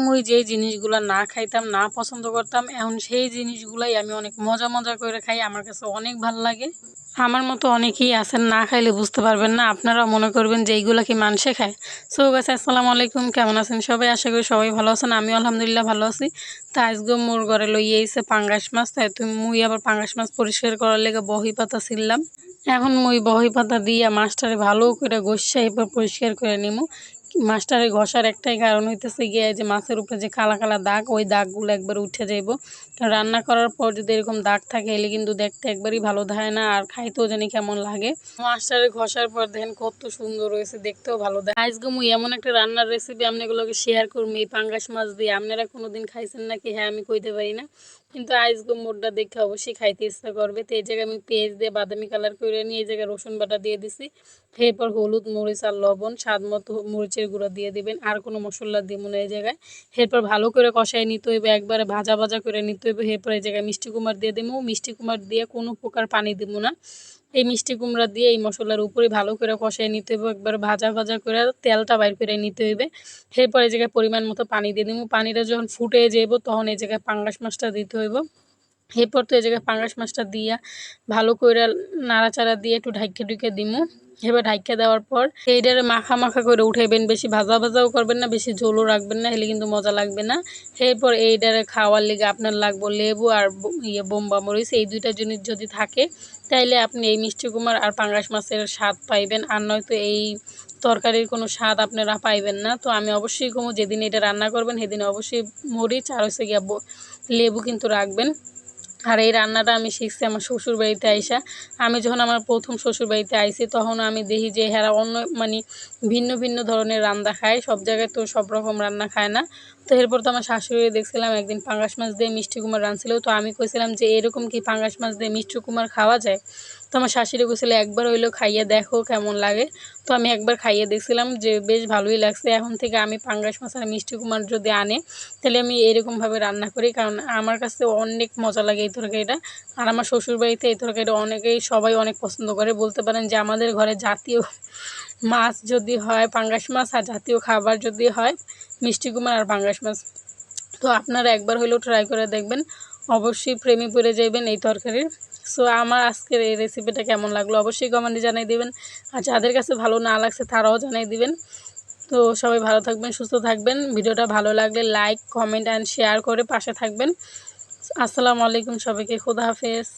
মুই যেই জিনিসগুলা না খাইতাম, না পছন্দ করতাম, এখন সেই জিনিসগুলাই আমি অনেক মজা, মজা করে খাই। আমার কাছে অনেক ভাল লাগে। আমার মতো অনেকেই আছেন, না খাইলে বুঝতে পারবেন না। আপনারাও মনে করবেন যে এইগুলা কি মানুষে খায়? সো গাইস, আসসালামু আলাইকুম। কেমন আছেন সবাই? আশা করি সবাই ভালো আছেন। আমিও আলহামদুলিল্লাহ ভালো আছি। তা আজকে মোর ঘরে লইয়া আইছে পাঙ্গাস মাছ। তাই মুই আবার পাঙ্গাস মাছ পরিষ্কার করার লেগে বহি পাতা ছিললাম। এখন মুই বহি পাতা দিয়া মাছটারে ভালো করে ঘষে এরপর পরিষ্কার করে নিমু। মাছটারে ঘষার একটাই কারণ হইতেছে গিয়ে যে মাছের উপরে যে কালা কালা দাগ, ওই দাগগুলো একবার উঠে যাইব। কারণ রান্না করার পর যদি এরকম দাগ থাকে এলে কিন্তু দেখতে একবারই ভালো দেয় না, আর খাইতেও জানি কেমন লাগে। মাছটারে ঘষার পর দেখেন কত সুন্দর হয়েছে, দেখতেও ভালো দেয়। আজকে মুই এমন একটা রান্নার রেসিপি আপনাগুলোকে শেয়ার করবো এই পাঙ্গাস মাছ দিয়ে। আপনারা কোনোদিন খাইছেন নাকি? হ্যাঁ, আমি কইতে পারি না, কিন্তু আজকে মোড়টা দেখে অবশ্যই খাইতে ইচ্ছা করবে। তো এই জায়গায় আমি পেঁয়াজ দিয়ে বাদামি কালার করে নিয়ে এই জায়গায় রসুন বাটা দিয়ে দিছি। এরপর হলুদ, মরিচ আর লবণ, স্বাদ মতো মরিচের গুঁড়ো দিয়ে দিবেন। আর কোনো মশলা দিব না এই জায়গায়। এরপর ভালো করে কষাই নিতে হইবে, একবারে ভাজা ভাজা করে নিতে হইবে। এরপর এই জায়গায় মিষ্টি কুমড়া দিয়ে দেবো। মিষ্টি কুমড়া দিয়ে কোনো প্রকার পানি দিব না। এই মিষ্টি কুমড়া দিয়ে এই মশলার উপরে ভালো করে কষাই নিতে হইবে, একবার ভাজা ভাজা করে তেলটা বাইর করে নিতে হইবে। এরপর এই জায়গায় পরিমাণ মতো পানি দিয়ে দিব। পানিটা যখন ফুটে যাব তখন এই জায়গায় পাঙ্গাস মাছটা দিতে হইব। এরপর তো এই জায়গায় পাঙ্গাস মাছটা দিয়া ভালো করে নাড়াচাড়া দিয়ে একটু ঢাইকা ঢুকে দিমু। এবার ঢাইকা দেওয়ার পর এইটারে মাখা মাখা করে উঠাইবেন। বেশি ভাজা ভাজাও করবেন না, বেশি ঝোলও রাখবেন না, হলে কিন্তু মজা লাগবে না। এরপর এইটারে খাওয়ার লেগে আপনার লাগবো লেবু আর বোম্বা মরিচ। এই দুইটা জিনিস যদি থাকে তাইলে আপনি এই মিষ্টি কুমড়া আর পাঙ্গাস মাছের স্বাদ পাইবেন, আর নয়তো এই তরকারির কোনো স্বাদ আপনারা পাইবেন না। তো আমি অবশ্যই কমু, যেদিন এটা রান্না করবেন সেদিন অবশ্যই মরিচ আর হচ্ছে গিয়া লেবু কিন্তু রাখবেন। আর এই রান্নাটা আমি শিখছি আমার শ্বশুরবাড়িতে আইসা। আমি যখন আমার প্রথম শ্বশুরবাড়িতে আইসি তখন আমি দেখি যে হেরা অন্য মানে ভিন্ন ভিন্ন ধরনের রান্না খায়, সব জায়গায় তো সব রকম রান্না খায় না। তো এরপর তো আমার শাশুড়ি দেখছিলাম একদিন পাঙ্গাস মাছ দিয়ে মিষ্টি কুমড়া রাঁধছিল। তো আমি কইছিলাম যে এরকম কি পাঙ্গাস মাছ দিয়ে মিষ্টি কুমড়া খাওয়া যায়? তো আমার শাশুড়ি কইছিল একবার হইলেও খাইয়ে দেখো কেমন লাগে। তো আমি একবার খাইয়ে দেখছিলাম যে বেশ ভালোই লাগছে। এখন থেকে আমি পাঙ্গাস মাছ আর মিষ্টি কুমড়া যদি আনে তাহলে আমি এরকমভাবে রান্না করি, কারণ আমার কাছে অনেক মজা লাগে এই তরকারিটা। আর আমার শ্বশুরবাড়িতে এই তরকারিটা সবাই অনেক পছন্দ করে। বলতে পারেন যে আমাদের ঘরে জাতীয় মাছ যদি হয় পাঙ্গাস মাছ, আর জাতীয় খাবার যদি হয় মিষ্টি কুমড়া আর পাঙ্গাস মাছ। তো আপনারা একবার হলেও ট্রাই করে দেখবেন, অবশ্যই প্রেমে পড়ে যাবেন এই তরকারির। সো আমার আজকের এই রেসিপিটা কেমন লাগলো অবশ্যই কমেন্টে জানিয়ে দিবেন, আর যাদের কাছে ভালো না লাগছে তারাও জানিয়ে দিবেন। তো সবাই ভালো থাকবেন, সুস্থ থাকবেন। ভিডিওটা ভালো লাগলে লাইক, কমেন্ট অ্যান্ড শেয়ার করে পাশে থাকবেন। আসসালামু আলাইকুম সবাইকে। খোদা হাফেজ।